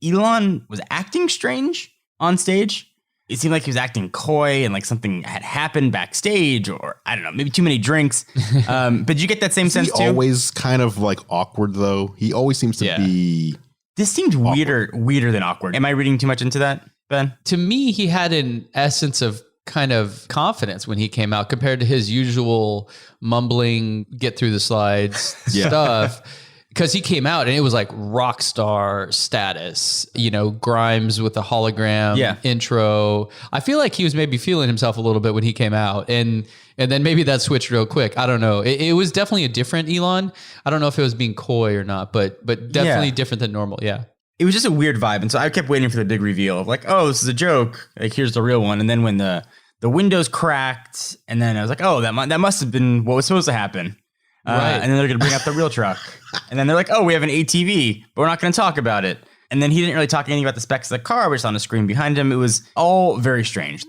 Elon was acting strange on stage. It seemed like he was acting coy and like something had happened backstage, or I don't know, maybe too many drinks. But did you get that same sense too? Always kind of like awkward though. He always seems to be. This seemed weirder than awkward. Am I reading too much into that, Ben? To me, he had an essence of kind of confidence when he came out compared to his usual mumbling, get through the slides stuff. Because he came out and it was like rock star status, Grimes with the hologram intro. I feel like he was maybe feeling himself a little bit when he came out. And then maybe that switched real quick. I don't know. It was definitely a different Elon. I don't know if it was being coy or not, but definitely different than normal. Yeah. It was just a weird vibe. And so I kept waiting for the big reveal of like, oh, this is a joke. Like, here's the real one. And then when the windows cracked, and then I was like, oh, that must have been what was supposed to happen. Right. And then they're going to bring out the real truck. And then they're like, oh, we have an ATV, but we're not going to talk about it. And then he didn't really talk anything about the specs of the car, which is on the screen behind him. It was all very strange.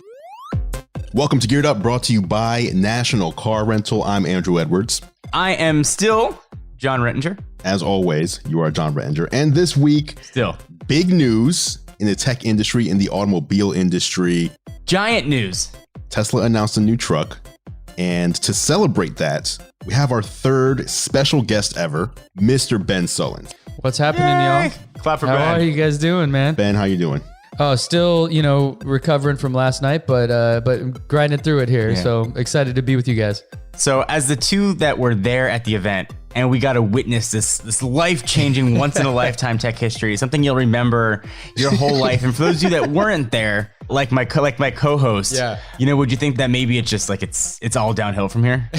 Welcome to Geared Up, brought to you by National Car Rental. I'm Andrew Edwards. I am still John Rettinger. As always, you are John Rettinger. And this week, big news in the tech industry, in the automobile industry. Giant news. Tesla announced a new truck. And to celebrate that, we have our third special guest ever, Mr. Ben Sullins. What's happening, y'all? Clap for Ben. How are you guys doing, man? Ben, how you doing? Oh, still, recovering from last night, but grinding through it here. Yeah. So excited to be with you guys. So as the two that were there at the event, and we got to witness this life-changing, once-in-a-lifetime tech history, something you'll remember your whole life. And for those of you that weren't there, like my co-host, would you think that maybe it's just like it's all downhill from here?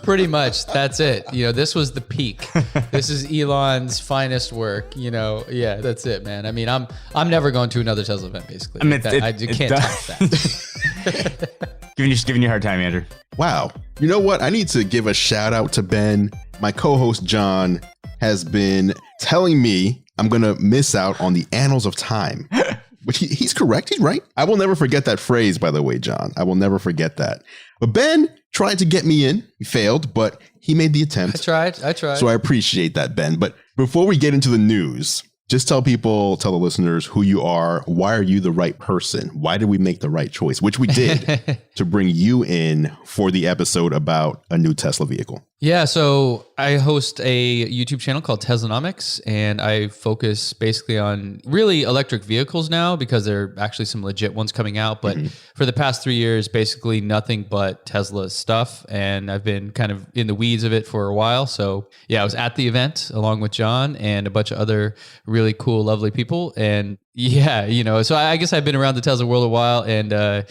Pretty much. That's it. This was the peak. This is Elon's finest work. That's it, man. I mean, I'm never going to another Tesla event, basically. I mean, I can't top that. Giving you a hard time, Andrew. Wow. You know what? I need to give a shout out to Ben. My co-host John has been telling me I'm going to miss out on the annals of time. Which he's correct. He's right. I will never forget that phrase, by the way, John. I will never forget that. But Ben tried to get me in. He failed, but he made the attempt. I tried. So I appreciate that, Ben. But before we get into the news, just tell the listeners who you are. Why are you the right person? Why did we make the right choice? Which we did to bring you in for the episode about a new Tesla vehicle. Yeah, so I host a YouTube channel called Teslanomics, and I focus basically on really electric vehicles now because there are actually some legit ones coming out. But for the past 3 years, basically nothing but Tesla stuff. And I've been kind of in the weeds of it for a while. So yeah, I was at the event along with John and a bunch of other really cool, lovely people. And yeah, so I guess I've been around the Tesla world a while, and I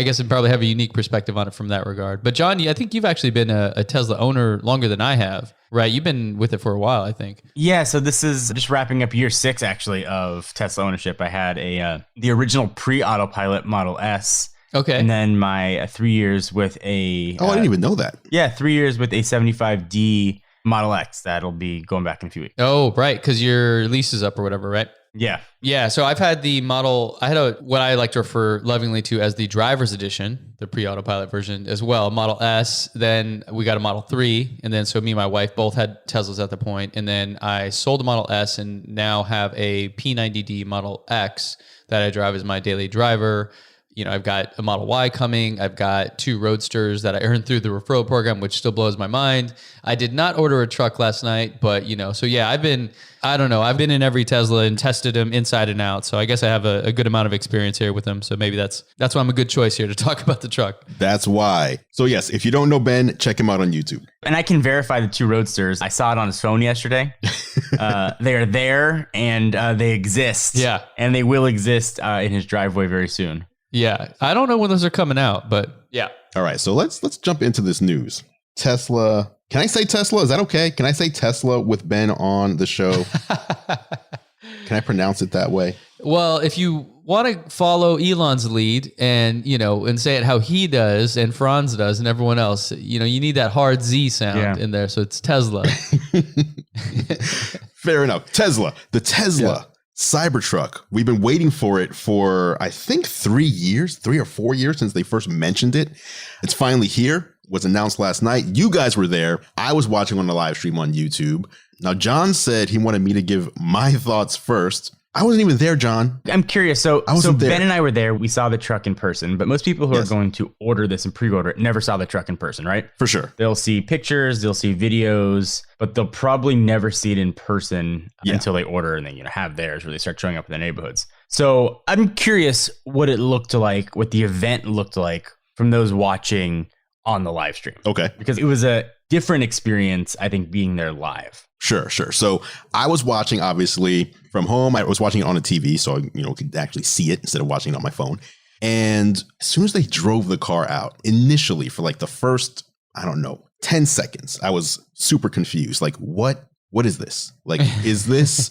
guess I probably have a unique perspective on it from that regard. But John, I think you've actually been a Tesla owner longer than I have, right? You've been with it for a while, I think. Yeah, so this is just wrapping up year 6 actually of Tesla ownership. I had the original pre-autopilot Model S. Okay. And then my 3 years with a... I didn't even know that. Yeah, 3 years with a 75D Model X. That'll be going back in a few weeks. Oh, right, because your lease is up or whatever, right? Yeah. Yeah. So I've had what I like to refer lovingly to as the driver's edition, the pre-autopilot version as well, Model S. Then we got a Model 3. And then so me and my wife both had Teslas at the point. And then I sold the Model S and now have a P90D Model X that I drive as my daily driver. I've got a Model Y coming. I've got 2 Roadsters that I earned through the referral program, which still blows my mind. I did not order a truck last night, but so yeah, I've been in every Tesla and tested them inside and out. So I guess I have a good amount of experience here with them. So maybe that's why I'm a good choice here to talk about the truck. That's why. So yes, if you don't know Ben, check him out on YouTube. And I can verify the 2 Roadsters. I saw it on his phone yesterday. They are there and they exist. Yeah. And they will exist in his driveway very soon. Yeah. I don't know when those are coming out, but yeah. All right. So let's jump into this news. Tesla. Can I say Tesla? Is that okay? Can I say Tesla with Ben on the show? Can I pronounce it that way? Well, if you want to follow Elon's lead and say it how he does and Franz does and everyone else, you need that hard Z sound in there. So it's Tesla. Fair enough. Tesla. The Tesla Cybertruck. We've been waiting for it for, I think, 3 or 4 years since they first mentioned it. It's finally here. Was announced last night. You guys were there. I was watching on the live stream on YouTube. Now, John said he wanted me to give my thoughts first. I wasn't even there, John. I'm curious. So wasn't there. Ben and I were there. We saw the truck in person, but most people who are going to order this and pre-order it never saw the truck in person, right? For sure. They'll see pictures, they'll see videos, but they'll probably never see it in person until they order and then have theirs where they start showing up in their neighborhoods. So I'm curious what it looked like, what the event looked like from those watching on the live stream. Okay. Because it was a different experience, I think, being there live. Sure. So I was watching, obviously, from home. I was watching it on a TV, so I could actually see it instead of watching it on my phone. And as soon as they drove the car out, initially for like the first, 10 seconds, I was super confused. Like, what is this? Like, is this?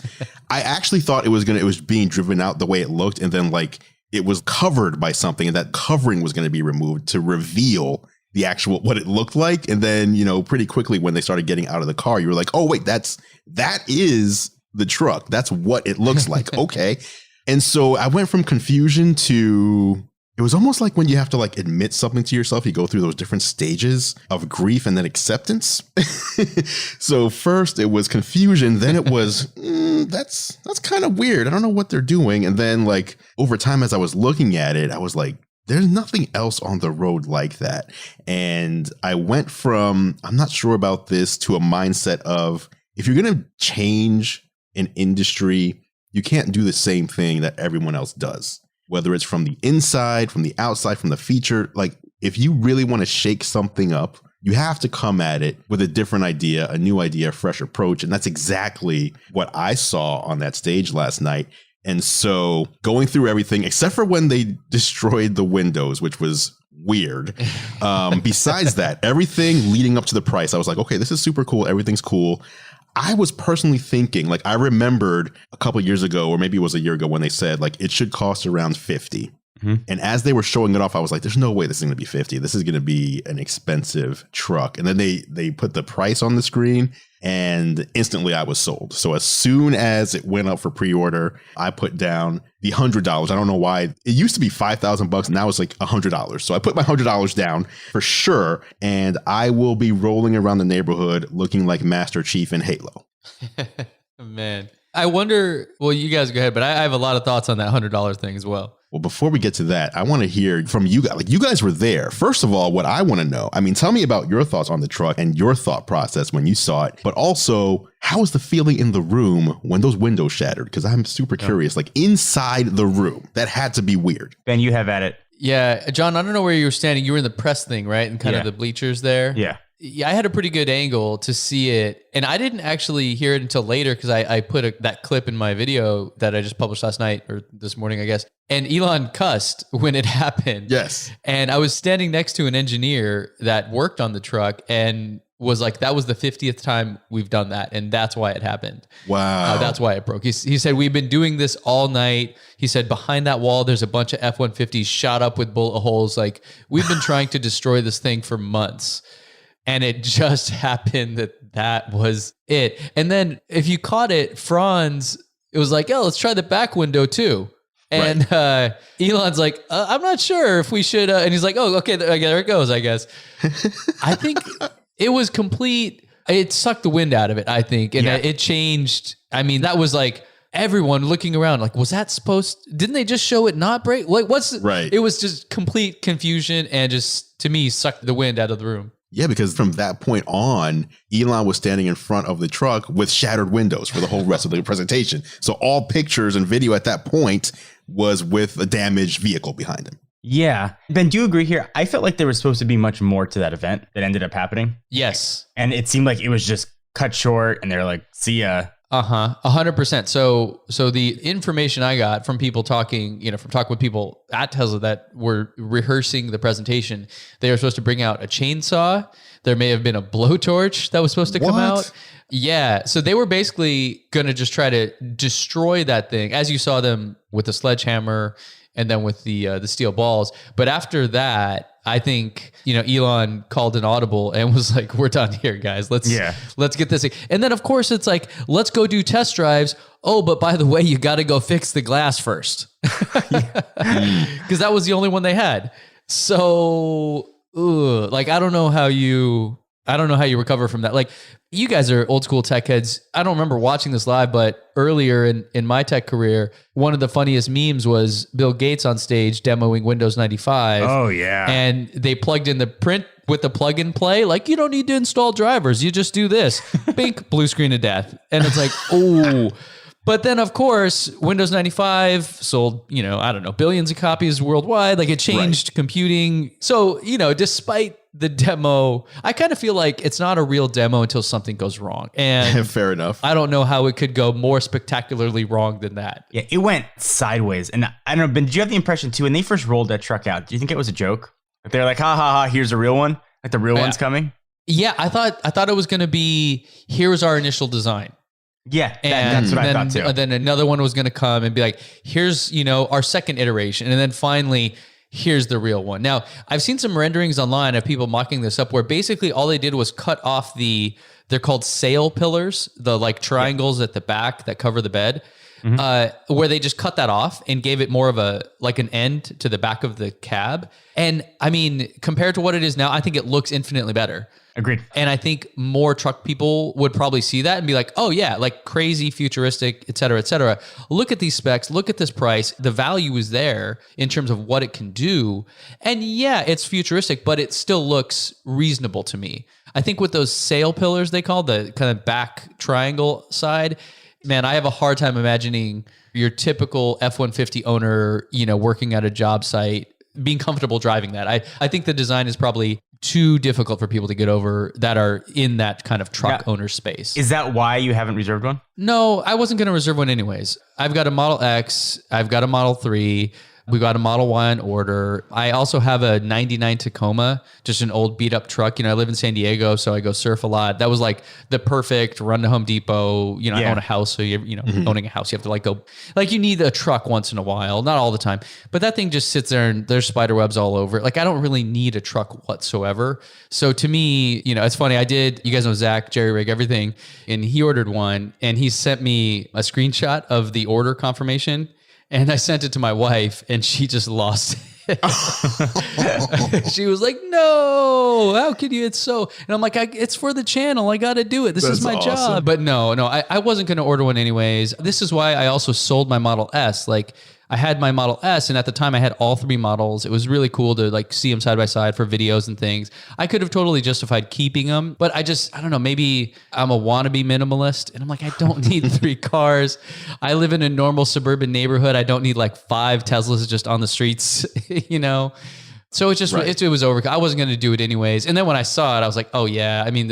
I actually thought it was being driven out the way it looked, and then like it was covered by something, and that covering was going to be removed to reveal the actual what it looked like. And then, pretty quickly when they started getting out of the car, you were like, oh, wait, that is the truck. That's what it looks like. Okay. And so I went from confusion to, it was almost like when you have to like admit something to yourself, you go through those different stages of grief and then acceptance. So first it was confusion. Then it was, that's kind of weird. I don't know what they're doing. And then like over time, as I was looking at it, I was like, there's nothing else on the road like that. And I went from, I'm not sure about this, to a mindset of, if you're going to change an industry, you can't do the same thing that everyone else does, whether it's from the inside, from the outside, from the feature. Like, if you really want to shake something up, you have to come at it with a different idea, a new idea, a fresh approach. And that's exactly what I saw on that stage last night. And so going through everything, except for when they destroyed the windows, which was weird. Besides that, everything leading up to the price, I was like, okay, this is super cool. Everything's cool. I was personally thinking, like, I remembered a couple of years ago, or maybe it was a year ago, when they said like it should cost around 50. And as they were showing it off, I was like, there's no way this is going to be 50. This is going to be an expensive truck. And then they put the price on the screen, and instantly I was sold. So as soon as it went up for pre-order, I put down the $100. I don't know why. It used to be $5,000. Now it's like $100. So I put my $100 down for sure. And I will be rolling around the neighborhood looking like Master Chief in Halo. Man, I wonder, well, you guys go ahead, but I have a lot of thoughts on that $100 thing as well. Well, before we get to that, I want to hear from you guys. Like, you guys were there. First of all, what I want to know, tell me about your thoughts on the truck and your thought process when you saw it, but also how was the feeling in the room when those windows shattered? Because I'm super curious, like inside the room, that had to be weird. Ben, you have at it. Yeah. John, I don't know where you were standing. You were in the press thing, right? And kind of the bleachers there. Yeah. Yeah, I had a pretty good angle to see it. And I didn't actually hear it until later because I put that clip in my video that I just published last night or this morning, I guess. And Elon cussed when it happened. Yes. And I was standing next to an engineer that worked on the truck and was like, that was the 50th time we've done that. And that's why it happened. Wow. That's why it broke. He said, we've been doing this all night. He said, behind that wall, there's a bunch of F-150s shot up with bullet holes. Like, we've been trying to destroy this thing for months. And it just happened that was it. And then if you caught it, Franz, it was like, oh, let's try the back window too. And Elon's like, I'm not sure if we should. And he's like, oh, okay, there it goes, I guess. I think it was complete. It sucked the wind out of it, I think. And it changed. That was like everyone looking around like, was that didn't they just show it not break? Like, right. It was just complete confusion and just, to me, sucked the wind out of the room. Yeah, because from that point on, Elon was standing in front of the truck with shattered windows for the whole rest of the presentation. So all pictures and video at that point was with a damaged vehicle behind him. Yeah. Ben, do you agree here? I felt like there was supposed to be much more to that event that ended up happening. Yes. And it seemed like it was just cut short and they're like, see ya. 100%. So the information I got from people talking, from talking with people at Tesla that were rehearsing the presentation, they were supposed to bring out a chainsaw. There may have been a blowtorch that was supposed to come out. Yeah. So they were basically going to just try to destroy that thing, as you saw them with the sledgehammer and then with the steel balls. But after that, I think, Elon called an audible and was like, we're done here, guys. Let's get this thing. And then, of course, it's like, let's go do test drives. Oh, but by the way, you got to go fix the glass first. Because that was the only one they had. So, I don't know how you I don't know how you recover from that. Like, you guys are old school tech heads. I don't remember watching this live, but earlier in my tech career, one of the funniest memes was Bill Gates on stage demoing Windows 95. Oh, yeah. And they plugged in the print with the plug and play. Like, you don't need to install drivers. You just do this. Bink, blue screen of death. And it's like, oh. But then, of course, Windows 95 sold, I don't know, billions of copies worldwide. Like, it changed computing. So, despite the demo, I kind of feel like it's not a real demo until something goes wrong. And fair enough. I don't know how it could go more spectacularly wrong than that. Yeah, it went sideways. And I don't know, Ben, did you have the impression too, when they first rolled that truck out, do you think it was a joke? Like they're like, ha ha ha, here's a real one? Like the real one's coming? Yeah, I thought it was going to be, here's our initial design. Yeah, that's what I thought too. And then another one was going to come and be like, here's, our second iteration. And then finally, here's the real one. Now, I've seen some renderings online of people mocking this up where basically all they did was cut off they're called sail pillars, the like triangles at the back that cover the bed, where they just cut that off and gave it more of an end to the back of the cab. And I mean, compared to what it is now, I think it looks infinitely better. Agreed. And I think more truck people would probably see that and be like, oh yeah, like crazy futuristic, et cetera, et cetera. Look at these specs, look at this price. The value is there in terms of what it can do. And yeah, it's futuristic, but it still looks reasonable to me. I think with those sail pillars, they call the kind of back triangle side, man, I have a hard time imagining your typical F-150 owner, working at a job site, being comfortable driving that. I think the design is probably too difficult for people to get over that are in that kind of truck owner space. Is that why you haven't reserved one? No, I wasn't going to reserve one anyways. I've got a Model X. I've got a Model 3. We got a Model Y on order. I also have a 99 Tacoma, just an old beat up truck. I live in San Diego, so I go surf a lot. That was like the perfect run to Home Depot. I own a house, so owning a house, you have to go, you need a truck once in a while, not all the time. But that thing just sits there and there's spider webs all over it. Like, I don't really need a truck whatsoever. So to me, it's funny. You guys know Zach, Jerry Rig, everything, and he ordered one and he sent me a screenshot of the order confirmation. And I sent it to my wife and she just lost it. She was like, no, how could you? It's so, and I'm like, it's for the channel. I got to do it. This is my job. But no, I wasn't going to order one anyways. This is why I also sold my Model S. Like, I had my Model S, and at the time I had all three models. It was really cool to see them side by side for videos and things. I could have totally justified keeping them, but I don't know, maybe I'm a wannabe minimalist, and I'm like, I don't need 3 cars. I live in a normal suburban neighborhood. I don't need 5 Teslas just on the streets, So it just, it was over. I wasn't going to do it anyways. And then when I saw it, I was like, oh yeah, I mean,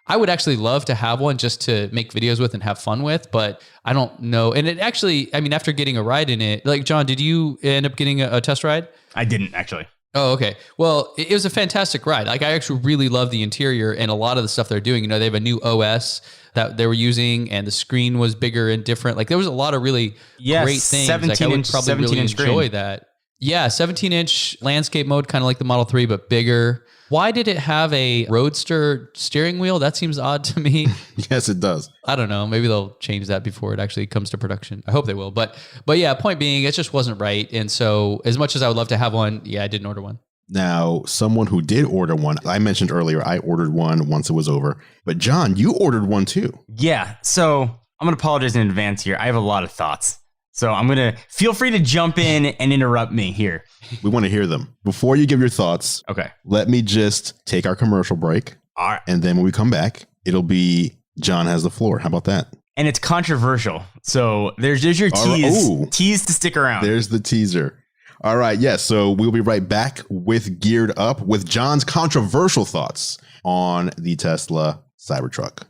I would actually love to have one just to make videos with and have fun with, but I don't know. And it actually, after getting a ride in it, John, did you end up getting a test ride? I didn't actually. Oh, okay. Well, it was a fantastic ride. I actually really love the interior and a lot of the stuff they're doing. They have a new OS that they were using and the screen was bigger and different. There was a lot of really great things. 17 I would inch, probably 17 really inch enjoy screen. that. Yeah, 17-inch landscape mode, kind of like the Model 3, but bigger. Why did it have a Roadster steering wheel? That seems odd to me. Yes, it does. I don't know. Maybe they'll change that before it actually comes to production. I hope they will. But yeah, point being, it just wasn't right. And so as much as I would love to have one, I didn't order one. Now, someone who did order one, I mentioned earlier, I ordered one once it was over. But John, you ordered one too. Yeah. So I'm going to apologize in advance here. I have a lot of thoughts. So I'm going to feel free to jump in and interrupt me here. We want to hear them. Before you give your thoughts, okay, let me just take our commercial break. All right. And then when we come back, it'll be John has the floor. How about that? And it's controversial. So there's your tease. Tease to stick around. There's the teaser. All right. Yes. So we'll be right back with Geared Up with John's controversial thoughts on the Tesla Cybertruck.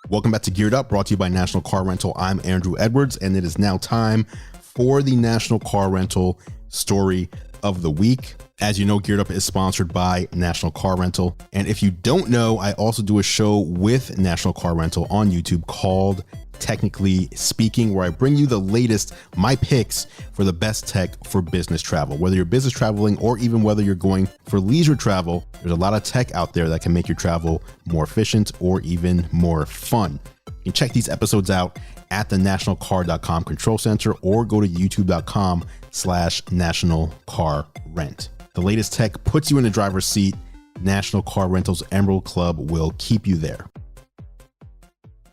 Welcome back to Geared Up, brought to you by National Car Rental. I'm Andrew Edwards, and it is now time for the National Car Rental Story of the Week. As you know, Geared Up is sponsored by National Car Rental. And if you don't know, I also do a show with National Car Rental on YouTube called Technically Speaking, where I bring you the latest, my picks for the best tech for business travel. Whether you're business traveling or even whether you're going for leisure travel, there's a lot of tech out there that can make your travel more efficient or even more fun. You can check these episodes out at the nationalcar.com control center or go to youtube.com/nationalcarrent. The latest tech puts you in the driver's seat. National Car Rental's Emerald Club will keep you there.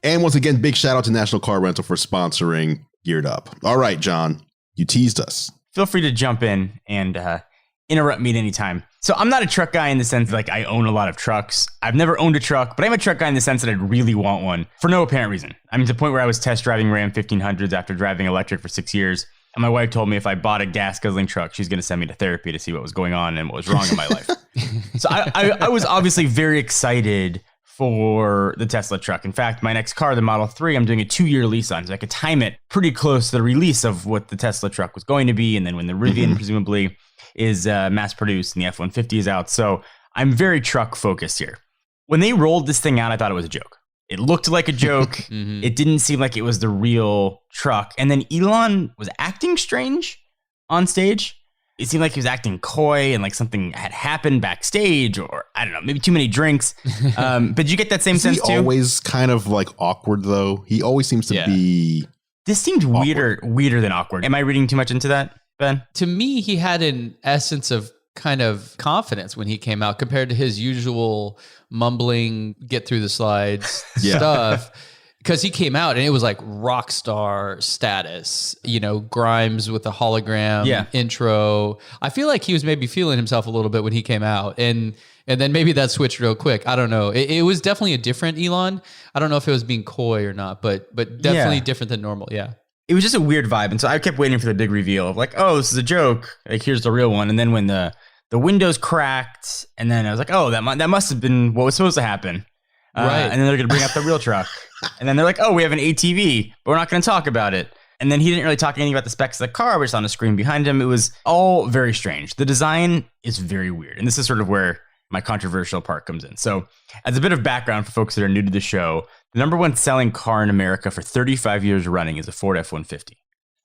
And once again, big shout out to National Car Rental for sponsoring Geared Up. All right, John, you teased us. Feel free to jump in and interrupt me at any time. So I'm not a truck guy in the sense like I own a lot of trucks. I've never owned a truck, but I'm a truck guy in the sense that I'd really want one for no apparent reason. I mean, to the point where I was test driving Ram 1500s after driving electric for 6 years. And my wife told me if I bought a gas guzzling truck, she's going to send me to therapy to see what was going on and what was wrong in my life. So I was obviously very excited for the Tesla truck. In fact, my next car, the Model 3, I'm doing a 2-year lease on, so I could time it pretty close to the release of what the Tesla truck was going to be, and then when the Rivian presumably is mass produced and the F-150 is out. So I'm very truck focused here. When they rolled this thing out, I thought it was a joke. It looked like a joke. It didn't seem like it was the real truck. And then Elon was acting strange on stage. It seemed like he was acting coy and like something had happened backstage, or I don't know, maybe too many drinks. But did you get that same sense too? Always kind of like awkward though. He always seems to be. This seemed weirder than awkward. Am I reading too much into that, Ben? To me, he had an essence of kind of confidence when he came out compared to his usual mumbling, get through the slides stuff. Because he came out and it was like rock star status, you know, Grimes with the hologram intro. I feel like he was maybe feeling himself a little bit when he came out. And then maybe that switched real quick. I don't know. It was definitely a different Elon. I don't know if it was being coy or not, but definitely different than normal. Yeah. It was just a weird vibe. And so I kept waiting for the big reveal of like, oh, this is a joke. Like, here's the real one. And then when the windows cracked, and then I was like, oh, that must have been what was supposed to happen. Right. And then they're going to bring up the real truck. And then they're like, oh, we have an ATV, but we're not going to talk about it. And then he didn't really talk anything about the specs of the car, which is on the screen behind him. It was all very strange. The design is very weird. And this is sort of where my controversial part comes in. So as a bit of background for folks that are new to the show, the number one selling car in America for 35 years running is a Ford F-150.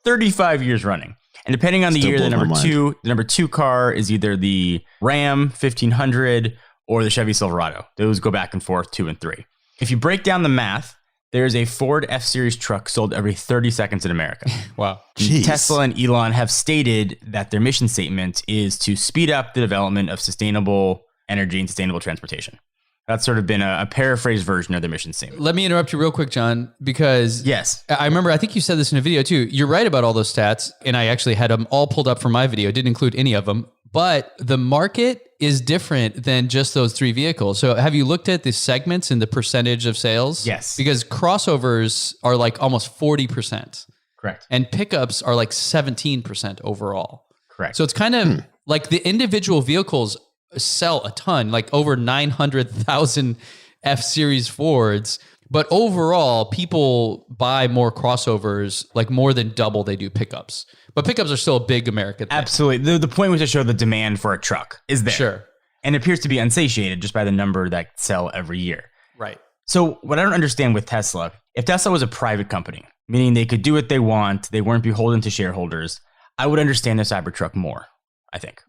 35 years running. And depending on the year, the number two car is either the Ram 1500 or the Chevy Silverado. Those go back and forth 2 and 3. If you break down the math, there's a Ford F-Series truck sold every 30 seconds in America. Wow. Jeez. Tesla and Elon have stated that their mission statement is to speed up the development of sustainable energy and sustainable transportation. That's sort of been a paraphrased version of their mission statement. Let me interrupt you real quick, John, because I remember, I think you said this in a video too. You're right about all those stats. And I actually had them all pulled up for my video. Didn't include any of them, but the market is different than just those 3 vehicles. So have you looked at the segments and the percentage of sales? Yes. Because crossovers are like almost 40%. Correct. And pickups are like 17% overall. Correct. So it's kind of like the individual vehicles sell a ton, like over 900,000 F-Series Fords. But overall, people buy more crossovers, like more than double they do pickups. But pickups are still a big American thing. Absolutely. The point was to show the demand for a truck is there. Sure. And it appears to be unsatiated just by the number that sell every year. Right. So what I don't understand with Tesla, if Tesla was a private company, meaning they could do what they want, they weren't beholden to shareholders, I would understand the Cybertruck more, I think.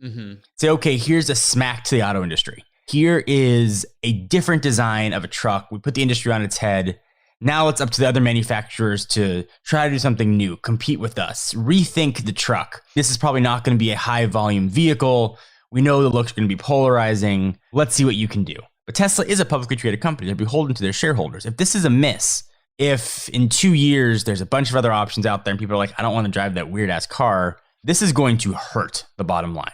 Say, okay, here's a smack to the auto industry. Here is a different design of a truck. We put the industry on its head. Now it's up to the other manufacturers to try to do something new, compete with us, rethink the truck. This is probably not going to be a high volume vehicle. We know the look's going to be polarizing. Let's see what you can do. But Tesla is a publicly traded company. They're beholden to their shareholders. If this is a miss, if in 2 years there's a bunch of other options out there and people are like, I don't want to drive that weird ass car, this is going to hurt the bottom line.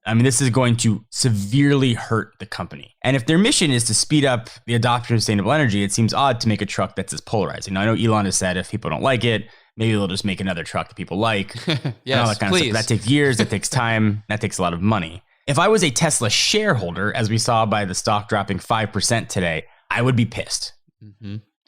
I mean, this is going to severely hurt the company. And if their mission is to speed up the adoption of sustainable energy, it seems odd to make a truck that's as polarizing. Now, I know Elon has said if people don't like it, maybe they'll just make another truck that people like. Yes, all that kind of stuff. That takes years, that takes time, that takes a lot of money. If I was a Tesla shareholder, as we saw by the stock dropping 5% today, I would be pissed.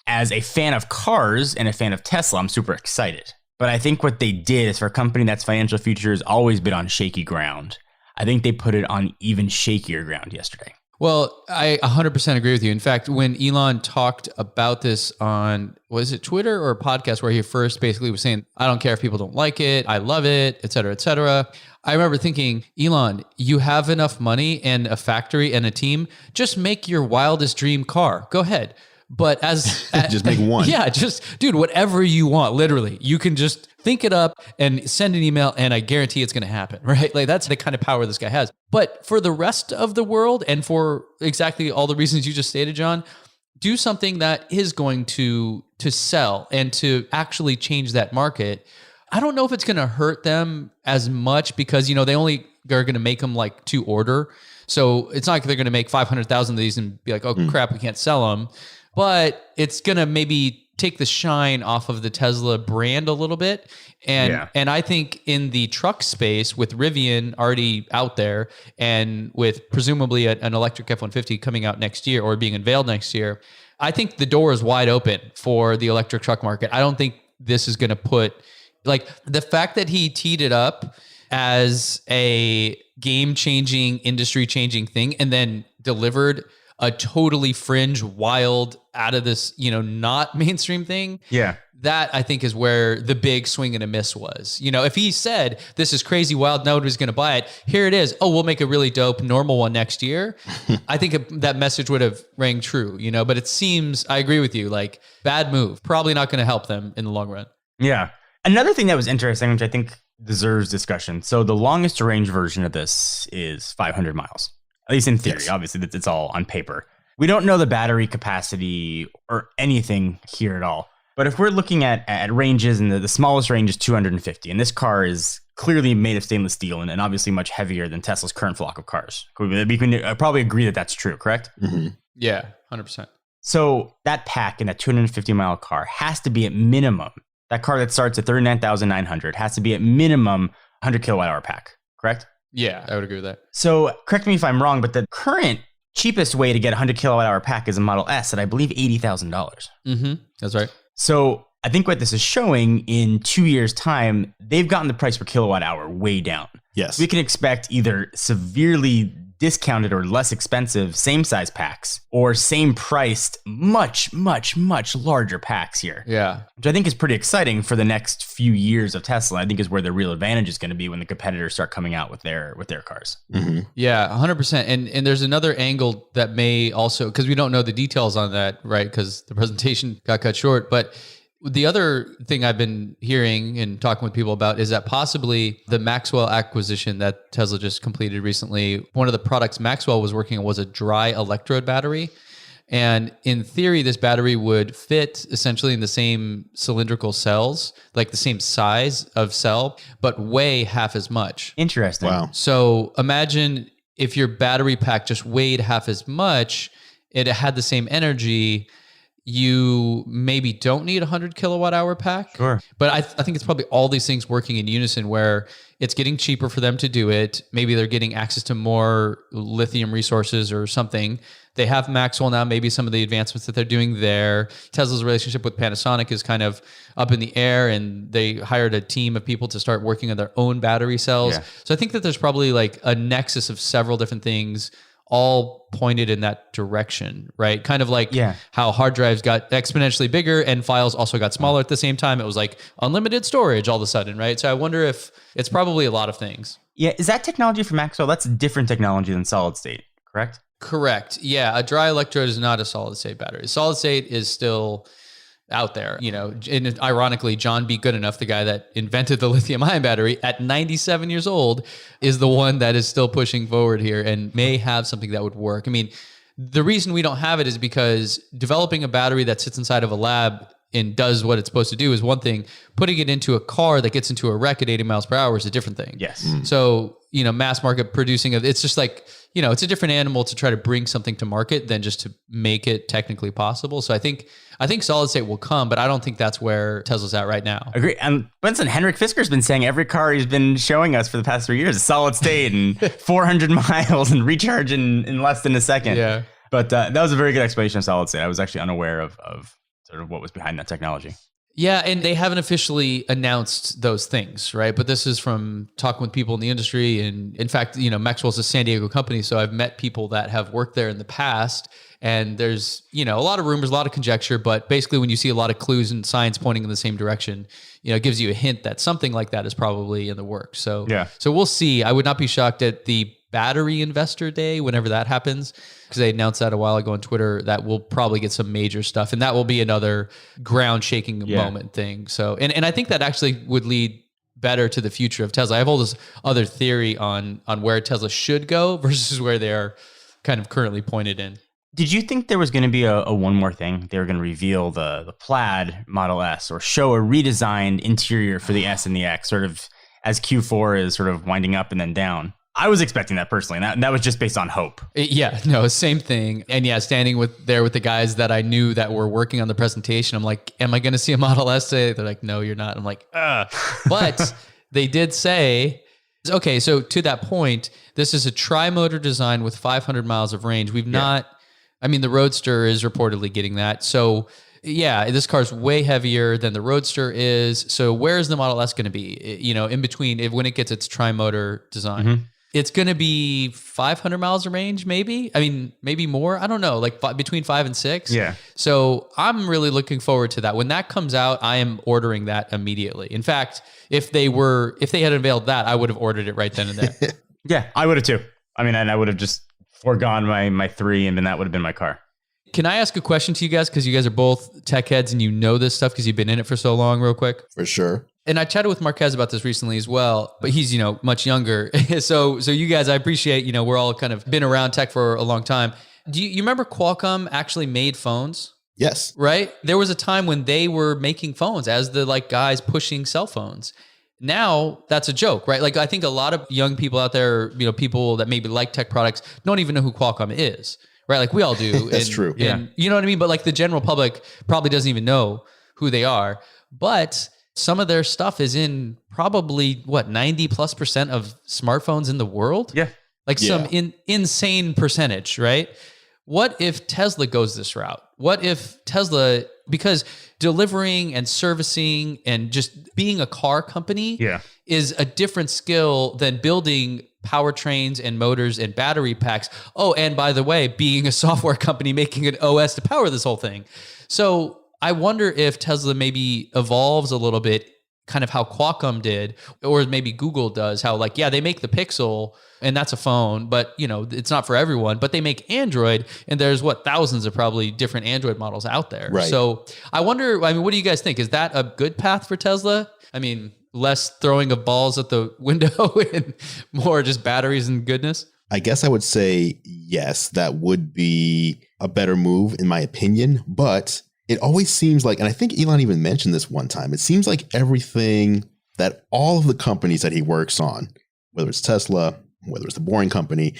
As a fan of cars and a fan of Tesla, I'm super excited. But I think what they did is for a company that's financial future has always been on shaky ground. I think they put it on even shakier ground yesterday. Well, I 100% agree with you. In fact, when Elon talked about this on, was it Twitter or a podcast where he first basically was saying, I don't care if people don't like it, I love it, et cetera, et cetera. I remember thinking, Elon, you have enough money and a factory and a team, just make your wildest dream car. Go ahead. But as Just make one. Yeah, just dude, whatever you want. Literally, you can just think it up and send an email, and I guarantee it's going to happen. Right? Like that's the kind of power this guy has. But for the rest of the world, and for exactly all the reasons you just stated, John, do something that is going to sell and to actually change that market. I don't know if it's going to hurt them as much because, they only are going to make them like to order. So it's not like they're going to make 500,000 of these and be like, oh crap, we can't sell them. But it's going to maybe take the shine off of the Tesla brand a little bit. And I think in the truck space with Rivian already out there and with presumably an electric F-150 coming out next year or being unveiled next year, I think the door is wide open for the electric truck market. I don't think this is going to put like the fact that he teed it up as a game-changing, industry-changing thing and then delivered a totally fringe, wild, out of this, not mainstream thing. Yeah. That I think is where the big swing and a miss was. If he said, this is crazy, wild, nobody's going to buy it. Here it is. Oh, we'll make a really dope, normal one next year. I think that message would have rang true, but it seems, I agree with you, like bad move, probably not going to help them in the long run. Yeah. Another thing that was interesting, which I think deserves discussion. So the longest range version of this is 500 miles, at least in theory. Yes. Obviously, it's all on paper. We don't know the battery capacity or anything here at all. But if we're looking at ranges, and the smallest range is 250, and this car is clearly made of stainless steel and obviously much heavier than Tesla's current flock of cars. We can probably agree that that's true, correct? Mm-hmm. Yeah, 100%. So that pack in that 250-mile car has to be at minimum. That car that starts at $39,900 has to be at minimum 100 kilowatt hour pack, correct? Yeah, I would agree with that. So correct me if I'm wrong, but the current cheapest way to get a 100 kilowatt hour pack is a Model S at I believe $80,000. Mm-hmm. That's right. So I think what this is showing in 2 years' time, they've gotten the price per kilowatt hour way down. Yes. We can expect either severely discounted or less expensive same size packs or same priced, much, much, much larger packs here. Yeah. Which I think is pretty exciting for the next few years of Tesla. I think is where the real advantage is going to be when the competitors start coming out with their cars. Mm-hmm. Yeah, 100%. And there's another angle that may also, because we don't know the details on that, right? Because the presentation got cut short. But the other thing I've been hearing and talking with people about is that possibly the Maxwell acquisition that Tesla just completed recently, one of the products Maxwell was working on was a dry electrode battery. And in theory, this battery would fit essentially in the same cylindrical cells, like the same size of cell, but weigh half as much. Interesting. Wow. So imagine if your battery pack just weighed half as much, it had the same energy, you maybe don't need a 100 kilowatt hour pack. Sure. But I think it's probably all these things working in unison where it's getting cheaper for them to do it. Maybe they're getting access to more lithium resources or something. They have Maxwell now, maybe some of the advancements that they're doing there. Tesla's relationship with Panasonic is kind of up in the air, and they hired a team of people to start working on their own battery cells. Yeah. So I think that there's probably like a nexus of several different things all pointed in that direction, right? Kind of like how hard drives got exponentially bigger and files also got smaller at the same time. It was like unlimited storage all of a sudden, right? So I wonder if it's probably a lot of things. Yeah. Is that technology for Maxwell? That's different technology than solid state, correct? Correct. Yeah. A dry electrode is not a solid state battery. Solid state is still out there, and ironically, John B. Goodenough, the guy that invented the lithium ion battery at 97 years old, is the one that is still pushing forward here and may have something that would work. I mean, the reason we don't have it is because developing a battery that sits inside of a lab and does what it's supposed to do is one thing. Putting it into a car that gets into a wreck at 80 miles per hour is a different thing. Yes. So, mass market producing it's just like, it's a different animal to try to bring something to market than just to make it technically possible. So I think solid state will come, but I don't think that's where Tesla's at right now. Agree. And Benson, Henrik Fisker's been saying every car he's been showing us for the past 3 years is solid state and 400 miles and recharge in less than a second. Yeah. But that was a very good explanation of solid state. I was actually unaware of sort of what was behind that technology. Yeah, and they haven't officially announced those things, right? But this is from talking with people in the industry. And in fact, Maxwell's a San Diego company, so I've met people that have worked there in the past. And there's, a lot of rumors, a lot of conjecture, but basically when you see a lot of clues and signs pointing in the same direction, it gives you a hint that something like that is probably in the works. So, yeah. So we'll see. I would not be shocked at the battery investor day, whenever that happens, because they announced that a while ago on Twitter, that we'll probably get some major stuff. And that will be another ground shaking moment thing. So, and I think that actually would lead better to the future of Tesla. I have all this other theory on where Tesla should go versus where they are kind of currently pointed in. Did you think there was going to be a one more thing? They were going to reveal the Plaid Model S or show a redesigned interior for the S and the X, sort of as Q4 is sort of winding up and then down. I was expecting that personally, and that was just based on hope. Yeah, no, same thing. And yeah, standing with the guys that I knew that were working on the presentation, I'm like, am I going to see a Model S today? They're like, no, you're not. I'm like, ugh. But they did say, okay, so to that point, this is a tri-motor design with 500 miles of range. We've not... I mean, the Roadster is reportedly getting that. So, yeah, this car's way heavier than the Roadster is. So, where's the Model S going to be? You know, in between, when it gets its tri-motor design, it's going to be 500 miles of range, maybe. I mean, maybe more. I don't know, like between 5 and 6. Yeah. So, I'm really looking forward to that. When that comes out, I am ordering that immediately. In fact, if they had unveiled that, I would have ordered it right then and there. Yeah, I would have too. I mean, and I would have just foregone my 3, and then that would have been my car. Can I ask a question to you guys? Because you guys are both tech heads and you know this stuff because you've been in it for so long, real quick. For sure. And I chatted with Marquez about this recently as well, but he's, much younger. so you guys, I appreciate, we're all kind of been around tech for a long time. Do you remember Qualcomm actually made phones? Yes. Right? There was a time when they were making phones as the guys pushing cell phones. Now that's a joke, right? Like I think a lot of young people out there, people that maybe like tech products don't even know who Qualcomm is, right? Like we all do. That's true. Yeah. You know what I mean? But like the general public probably doesn't even know who they are. But some of their stuff is in probably 90+% of smartphones in the world. Yeah. Like some insane percentage, right? What if Tesla goes this route? What if Tesla, because delivering and servicing and just being a car company is a different skill than building powertrains and motors and battery packs. Oh, and by the way, being a software company making an OS to power this whole thing. So I wonder if Tesla maybe evolves a little bit, kind of how Qualcomm did, or maybe Google does, how they make the Pixel and that's a phone, but it's not for everyone, but they make Android and there's thousands of probably different Android models out there. Right. So I wonder, what do you guys think? Is that a good path for Tesla? I mean, less throwing of balls at the window and more just batteries and goodness? I guess I would say yes, that would be a better move in my opinion, but it always seems like, and I think Elon even mentioned this one time, it seems like everything that all of the companies that he works on, whether it's Tesla, whether it's the Boring Company,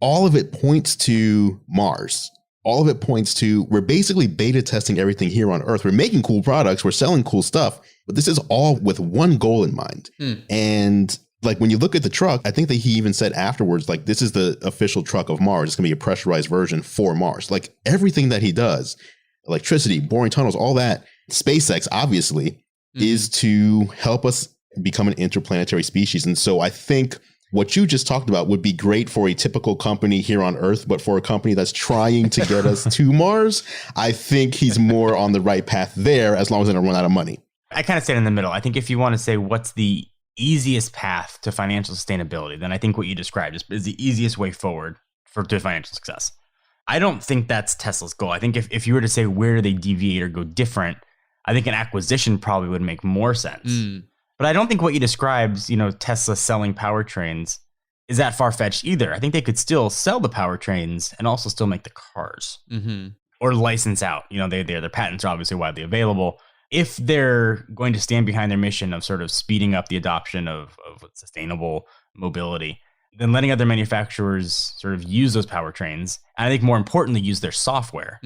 all of it points to Mars. All of it points to, we're basically beta testing everything here on Earth. We're making cool products, we're selling cool stuff, but this is all with one goal in mind. And when you look at the truck, I think that he even said afterwards, this is the official truck of Mars. It's going to be a pressurized version for Mars. Everything that he does, electricity, boring tunnels, all that, SpaceX obviously is to help us become an interplanetary species. And so I think what you just talked about would be great for a typical company here on Earth, but for a company that's trying to get us to Mars, I think he's more on the right path there as long as they don't run out of money. I kind of stand in the middle. I think if you want to say what's the easiest path to financial sustainability, then I think what you described is the easiest way forward to financial success. I don't think that's Tesla's goal. I think if you were to say where do they deviate or go different, I think an acquisition probably would make more sense. But I don't think what you described, Tesla selling powertrains, is that far-fetched either. I think they could still sell the powertrains and also still make the cars or license out. Their patents are obviously widely available. If they're going to stand behind their mission of sort of speeding up the adoption of sustainable mobility, then letting other manufacturers sort of use those powertrains, and I think more importantly, use their software,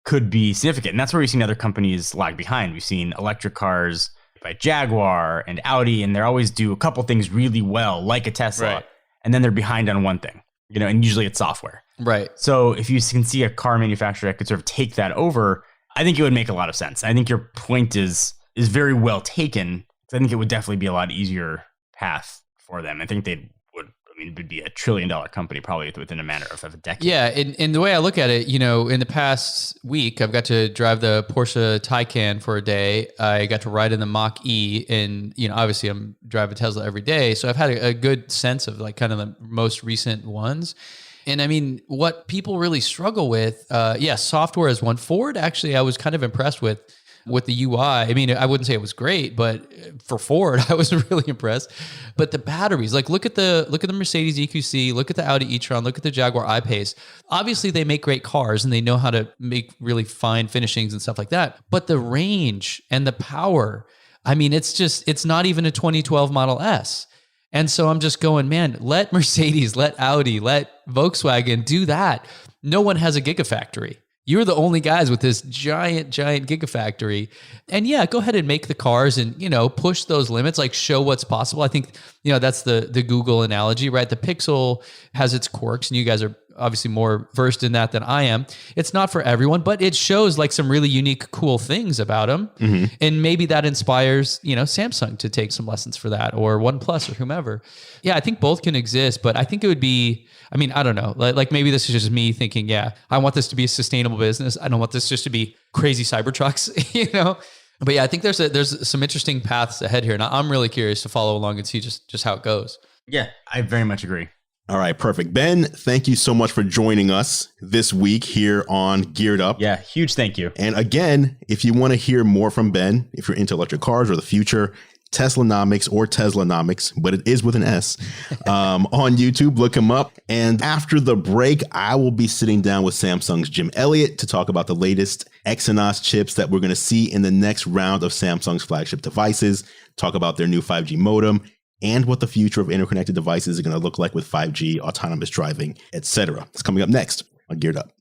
could be significant. And that's where we've seen other companies lag behind. We've seen electric cars by Jaguar and Audi, and they always do a couple things really well, like a Tesla, and then they're behind on one thing, and usually it's software. Right. So if you can see a car manufacturer that could sort of take that over, I think it would make a lot of sense. I think your point is very well taken. I think it would definitely be a lot easier path for them. I think they would I mean, it would be $1 trillion company probably within a matter of a decade. Yeah, and the way I look at it, in the past week, I've got to drive the Porsche Taycan for a day. I got to ride in the Mach-E, and obviously I'm driving Tesla every day, so I've had a good sense of like kind of the most recent ones. And I mean, what people really struggle with, software is one. Ford, actually, I was kind of impressed with the UI. I mean, I wouldn't say it was great, but for Ford, I was really impressed. But the batteries, like look at the Mercedes EQC, look at the Audi e-tron, look at the Jaguar I-Pace. Obviously, they make great cars and they know how to make really fine finishings and stuff like that. But the range and the power, I mean, it's not even a 2012 Model S. And so I'm just going, man, let Mercedes, let Audi, let Volkswagen do that. No one has a gigafactory. You're the only guys with this giant gigafactory. And yeah, go ahead and make the cars and, push those limits, like show what's possible. I think, that's the Google analogy, right? The Pixel has its quirks and you guys are obviously more versed in that than I am. It's not for everyone, but it shows like some really unique, cool things about them. Mm-hmm. And maybe that inspires, Samsung to take some lessons for that, or OnePlus or whomever. Yeah, I think both can exist, but I think it would be, I mean, I don't know, like maybe this is just me thinking, I want this to be a sustainable business. I don't want this just to be crazy Cybertrucks, But yeah, I think there's some interesting paths ahead here. And I'm really curious to follow along and see just how it goes. Yeah, I very much agree. All right, perfect. Ben, thank you so much for joining us this week here on Geared Up. Yeah, huge thank you. And again, if you want to hear more from Ben, if you're into electric cars or the future, Teslanomics or Teslanomics, but it is with an S, on YouTube, look him up. And after the break, I will be sitting down with Samsung's Jim Elliott to talk about the latest Exynos chips that we're going to see in the next round of Samsung's flagship devices, talk about their new 5G modem, and what the future of interconnected devices is going to look like with 5G, autonomous driving, etc. It's coming up next on Geared Up.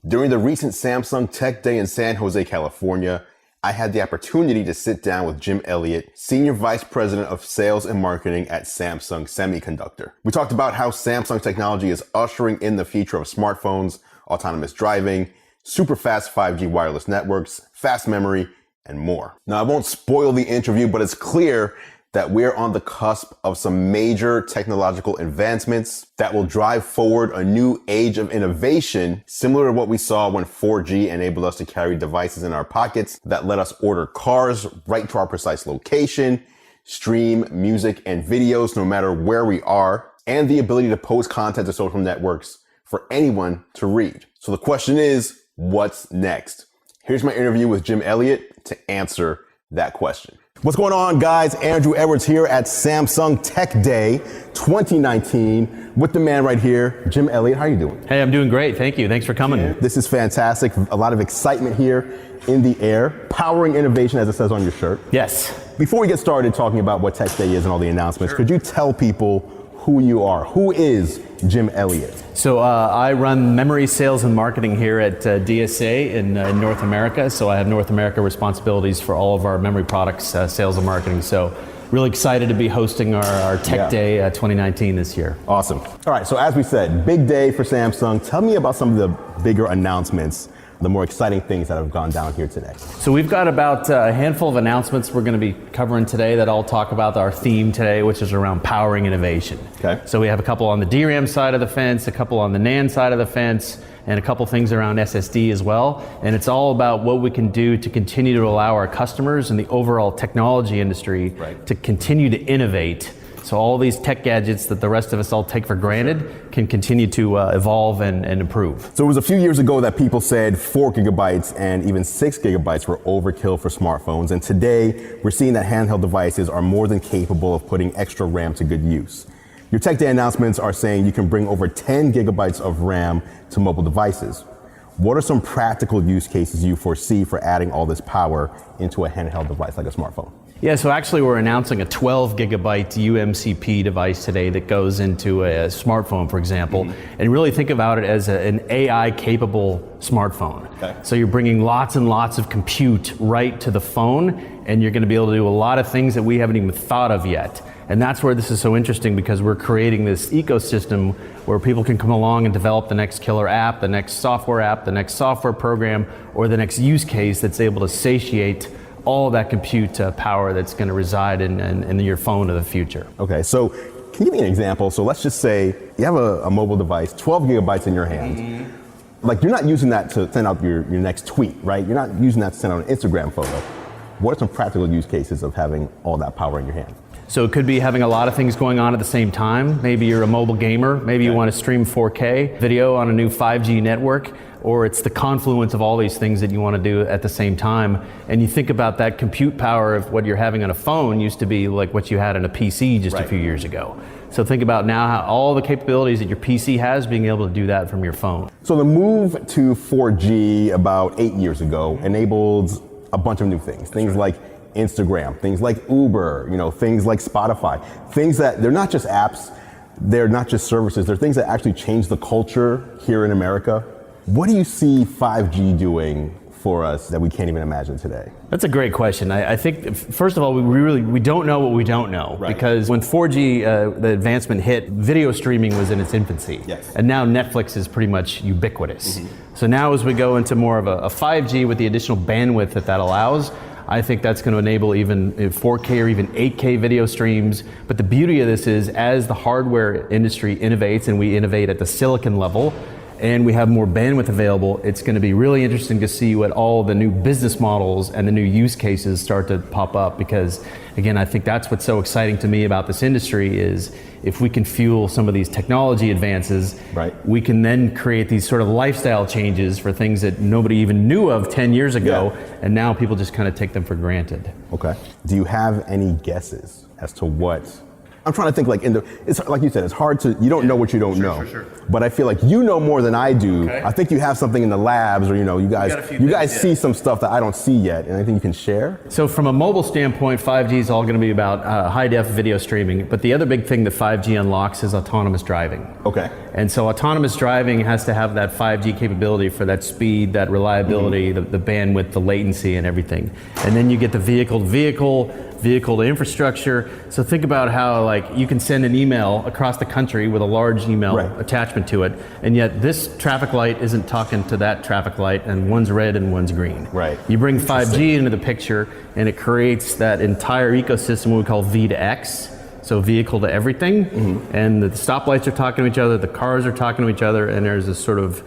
During the recent Samsung Tech Day in San Jose, California, I had the opportunity to sit down with Jim Elliott, Senior Vice President of Sales and Marketing at Samsung Semiconductor. We talked about how Samsung technology is ushering in the future of smartphones, autonomous driving, super fast 5G wireless networks, fast memory, and more. Now, I won't spoil the interview, but it's clear that we're on the cusp of some major technological advancements that will drive forward a new age of innovation, similar to what we saw when 4G enabled us to carry devices in our pockets that let us order cars right to our precise location, stream music and videos no matter where we are, and the ability to post content to social networks for anyone to read. So the question is, what's next? Here's my interview with Jim Elliott to answer that question. What's going on, guys? Andru Edwards here at Samsung Tech Day 2019 with the man right here, Jim Elliott. How are you doing? Hey, I'm doing great. Thank you. Thanks for coming. This is fantastic. A lot of excitement here in the air. Powering innovation, as it says on your shirt. Yes. Before we get started talking about what Tech Day is and all the announcements, could you tell people who you are? Who is Jim Elliott? So I run memory sales and marketing here at DSA in North America. So I have North America responsibilities for all of our memory products, sales and marketing. So really excited to be hosting our Tech Day 2019 this year. Awesome. All right, so as we said, big day for Samsung. Tell me about some of the bigger announcements, the more exciting things that have gone down here today. So we've got about a handful of announcements we're going to be covering today that I'll talk about our theme today, which is around powering innovation. Okay. So we have a couple on the DRAM side of the fence, a couple on the NAND side of the fence, and a couple things around SSD as well. And it's all about what we can do to continue to allow our customers and the overall technology industry to continue to innovate. So all these tech gadgets that the rest of us all take for granted can continue to evolve and improve. So it was a few years ago that people said 4 gigabytes and even 6 gigabytes were overkill for smartphones. And today we're seeing that handheld devices are more than capable of putting extra RAM to good use. Your Tech Day announcements are saying you can bring over 10 gigabytes of RAM to mobile devices. What are some practical use cases you foresee for adding all this power into a handheld device like a smartphone? Yeah, so actually we're announcing a 12 gigabyte UMCP device today that goes into a smartphone, for example, and really think about it as an AI capable smartphone. Okay. So you're bringing lots and lots of compute right to the phone, and you're going to be able to do a lot of things that we haven't even thought of yet. And that's where this is so interesting, because we're creating this ecosystem where people can come along and develop the next killer app, the next software program, or the next use case that's able to satiate all of that compute power that's going to reside in your phone of the future. Okay, so can you give me an example? So let's just say you have a mobile device, 12 gigabytes in your hand. Like, you're not using that to send out your next tweet, right? You're not using that to send out an Instagram photo. What are some practical use cases of having all that power in your hand? So it could be having a lot of things going on at the same time. Maybe you're a mobile gamer. Maybe you want to stream 4K video on a new 5G network, or it's the confluence of all these things that you want to do at the same time. And you think about that compute power of what you're having on a phone used to be like what you had on a PC just a few years ago. So think about now how all the capabilities that your PC has, being able to do that from your phone. So the move to 4G about 8 years ago enabled a bunch of new things. Things like Instagram, things like Uber, things like Spotify, things that they're not just apps, they're not just services, they're things that actually change the culture here in America. What do you see 5G doing for us that we can't even imagine today? That's a great question. I think, first of all, we don't know what we don't know. Right. Because when 4G, the advancement hit, video streaming was in its infancy. Yes. And now Netflix is pretty much ubiquitous. So now as we go into more of a 5G with the additional bandwidth that allows, I think that's going to enable even 4K or even 8K video streams. But the beauty of this is, as the hardware industry innovates, and we innovate at the silicon level, and we have more bandwidth available, it's going to be really interesting to see what all the new business models and the new use cases start to pop up. Because again, I think that's what's so exciting to me about this industry is if we can fuel some of these technology advances, we can then create these sort of lifestyle changes for things that nobody even knew of 10 years ago, and now people just kind of take them for granted. Okay. Do you have any guesses as to what? I'm trying to think, like, it's like you said, it's hard to, you don't know what you don't know. Sure. But I feel like you know more than I do. Okay. I think you have something in the labs, or you guys see some stuff that I don't see yet. Anything you can share? So from a mobile standpoint, 5G is all going to be about high def video streaming. But the other big thing that 5G unlocks is autonomous driving. Okay. And so autonomous driving has to have that 5G capability for that speed, that reliability, the bandwidth, the latency, and everything. And then you get the vehicle to infrastructure. So think about how, like, you can send an email across the country with a large email attachment to it, and yet this traffic light isn't talking to that traffic light, and one's red and one's green. Right. You bring 5G into the picture, and it creates that entire ecosystem we call V to X. So vehicle to everything, and the stoplights are talking to each other, the cars are talking to each other, and there's this sort of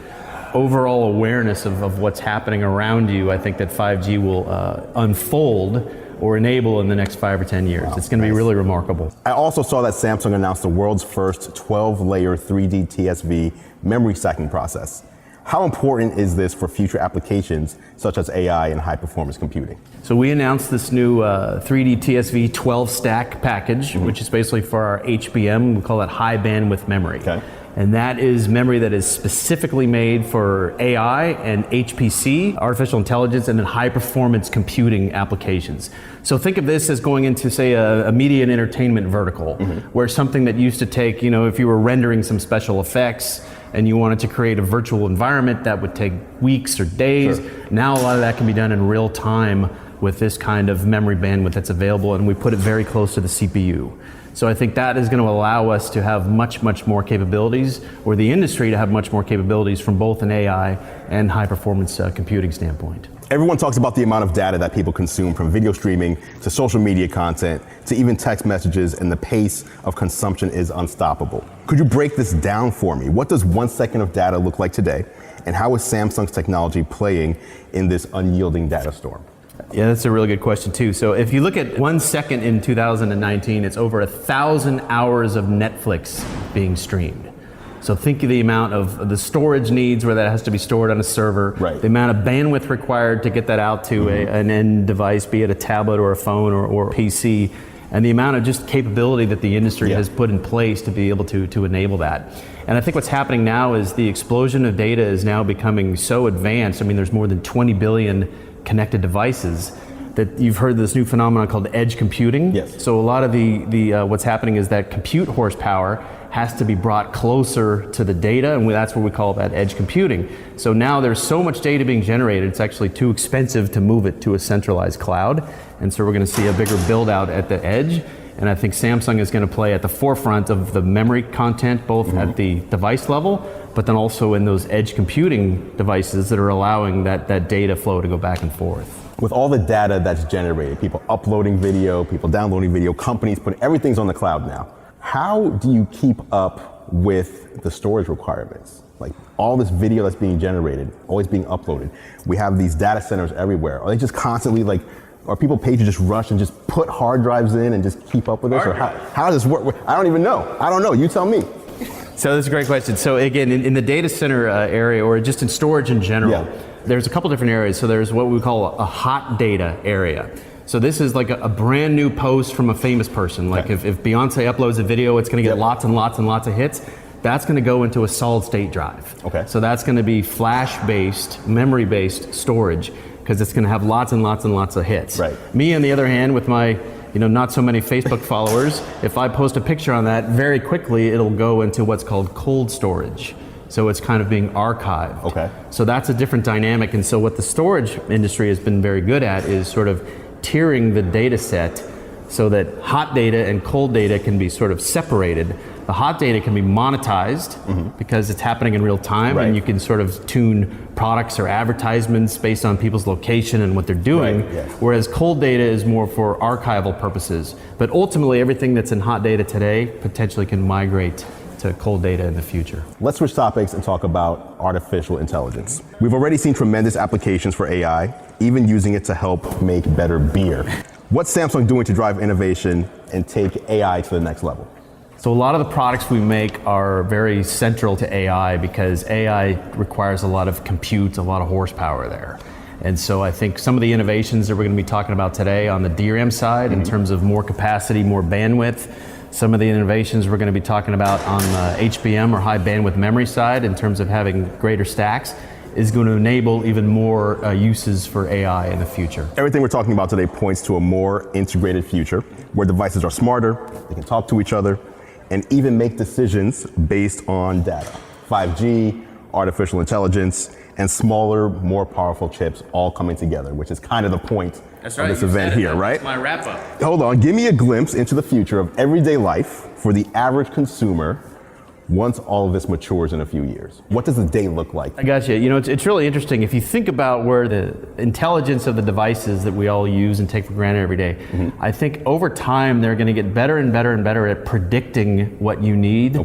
overall awareness of what's happening around you. I think that 5G will unfold or enable in the next 5 or 10 years. Wow, it's going to be really remarkable. I also saw that Samsung announced the world's first 12-layer 3D TSV memory stacking process. How important is this for future applications such as AI and high-performance computing? So we announced this new 3D TSV 12-stack package, which is basically for our HBM. We call that high bandwidth memory. Okay. And that is memory that is specifically made for AI and HPC, artificial intelligence, and then high performance computing applications. So think of this as going into, say, a media and entertainment vertical, where something that used to take, if you were rendering some special effects and you wanted to create a virtual environment, that would take weeks or days. Sure. Now a lot of that can be done in real time with this kind of memory bandwidth that's available, and we put it very close to the CPU. So I think that is going to allow us to have much, much more capabilities, or the industry to have much more capabilities from both an AI and high performance computing standpoint. Everyone talks about the amount of data that people consume, from video streaming to social media content to even text messages, and the pace of consumption is unstoppable. Could you break this down for me? What does 1 second of data look like today, and how is Samsung's technology playing in this unyielding data storm? Yeah, that's a really good question too. So if you look at 1 second in 2019, it's over 1,000 hours of Netflix being streamed. So think of the amount of the storage needs where that has to be stored on a server, the amount of bandwidth required to get that out to an end device, be it a tablet or a phone or a PC, and the amount of just capability that the industry has put in place to be able to enable that. And I think what's happening now is the explosion of data is now becoming so advanced. I mean, there's more than 20 billion connected devices that you've heard this new phenomenon called edge computing. Yes. So a lot of the what's happening is that compute horsepower has to be brought closer to the data, and that's what we call that edge computing. So now there's so much data being generated, it's actually too expensive to move it to a centralized cloud. And so we're going to see a bigger build out at the edge. And I think Samsung is going to play at the forefront of the memory content, both at the device level, but then also in those edge computing devices that are allowing that data flow to go back and forth. With all the data that's generated, people uploading video, people downloading video, companies putting, everything's on the cloud now. How do you keep up with the storage requirements? Like all this video that's being generated, always being uploaded. We have these data centers everywhere. Are they just constantly like, are people paid to just rush and just put hard drives in and just keep up with this? Or how does this work? I don't even know. I don't know. You tell me. So that's a great question. So again, in the data center area, or just in storage in general, there's a couple different areas. So there's what we call a hot data area. So this is like a brand new post from a famous person. Like if Beyonce uploads a video, it's going to get lots and lots and lots of hits. That's going to go into a solid state drive. Okay. So that's going to be flash-based, memory-based storage, because it's going to have lots and lots and lots of hits. Right. Me, on the other hand, with my not so many Facebook followers, if I post a picture on that, very quickly it'll go into what's called cold storage. So it's kind of being archived. Okay. So that's a different dynamic. And so what the storage industry has been very good at is sort of tiering the data set so that hot data and cold data can be sort of separated. The hot data can be monetized because it's happening in real time, and you can sort of tune products or advertisements based on people's location and what they're doing. Whereas cold data is more for archival purposes. But ultimately, everything that's in hot data today potentially can migrate to cold data in the future. Let's switch topics and talk about artificial intelligence. We've already seen tremendous applications for AI, even using it to help make better beer. What's Samsung doing to drive innovation and take AI to the next level? So a lot of the products we make are very central to AI because AI requires a lot of compute, a lot of horsepower there. And so I think some of the innovations that we're going to be talking about today on the DRAM side in terms of more capacity, more bandwidth, some of the innovations we're going to be talking about on the HBM or high bandwidth memory side in terms of having greater stacks is going to enable even more uses for AI in the future. Everything we're talking about today points to a more integrated future where devices are smarter, they can talk to each other, and even make decisions based on data. 5G, artificial intelligence, and smaller, more powerful chips all coming together, which is kind of the point of this event here, right? That's my wrap up. Hold on, give me a glimpse into the future of everyday life for the average consumer once all of this matures in a few years. What does the day look like? I got you. It's really interesting. If you think about where the intelligence of the devices that we all use and take for granted every day, I think over time they're going to get better and better and better at predicting what you need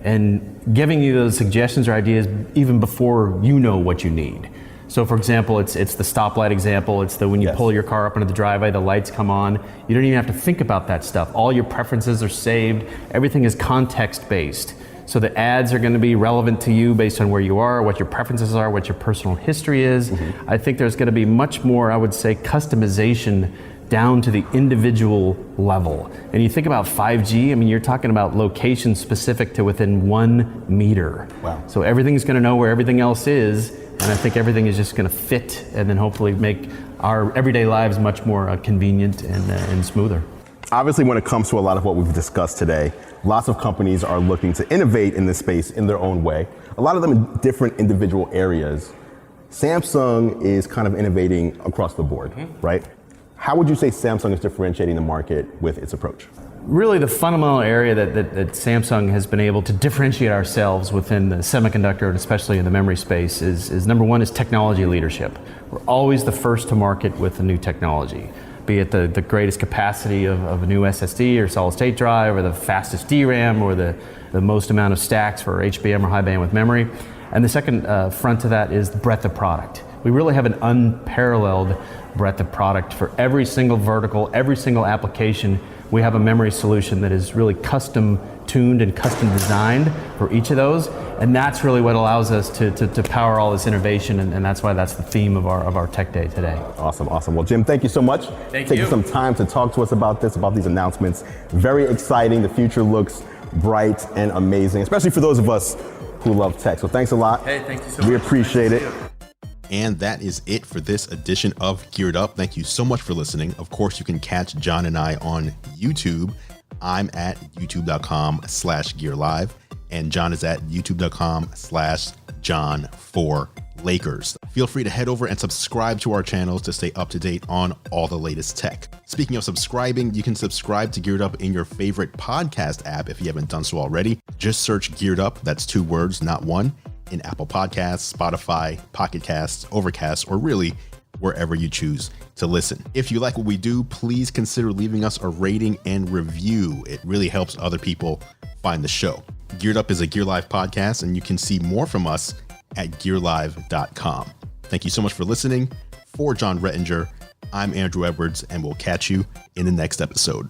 and giving you those suggestions or ideas even before you know what you need. So for example, it's the stoplight example. It's the when you pull your car up into the driveway, the lights come on. You don't even have to think about that stuff. All your preferences are saved. Everything is context based. So the ads are going to be relevant to you based on where you are, what your preferences are, what your personal history is. I think there's going to be much more, I would say, customization down to the individual level. And you think about 5G, I mean, you're talking about location specific to within 1 meter. Wow. So everything's going to know where everything else is, and I think everything is just going to fit and then hopefully make our everyday lives much more convenient and smoother. Obviously, when it comes to a lot of what we've discussed today, lots of companies are looking to innovate in this space in their own way. A lot of them in different individual areas. Samsung is kind of innovating across the board, right? How would you say Samsung is differentiating the market with its approach? Really the fundamental area that Samsung has been able to differentiate ourselves within the semiconductor and especially in the memory space is number one is technology leadership. We're always the first to market with a new technology, be it the greatest capacity of a new SSD or solid state drive or the fastest DRAM or the most amount of stacks for HBM or high bandwidth memory. And the second front to that is the breadth of product. We really have an unparalleled breadth of product for every single vertical, every single application. We have a memory solution that is really custom tuned and custom designed for each of those. And that's really what allows us to power all this innovation. And that's why that's the theme of our Tech Day today. Awesome, awesome. Well, Jim, thank you so much. Taking some time to talk to us about this, about these announcements. Very exciting. The future looks bright and amazing, especially for those of us who love tech. So thanks a lot. Hey, thank you so much. We appreciate it. And that is it for this edition of Geared Up. Thank you so much for listening. Of course, you can catch John and I on YouTube. I'm at youtube.com/gearlive and John is at youtube.com/John4Lakers. Feel free to head over and subscribe to our channels to stay up to date on all the latest tech. Speaking of subscribing, you can subscribe to Geared Up in your favorite podcast app if you haven't done so already. Just search Geared Up, that's 2 words, not one, in Apple Podcasts, Spotify, Pocket Casts, Overcast, or really wherever you choose to listen. If you like what we do, please consider leaving us a rating and review. It really helps other people find the show. Geared Up is a Gear Live podcast, and you can see more from us at gearlive.com. Thank you so much for listening. For John Rettinger, I'm Andrew Edwards, and we'll catch you in the next episode.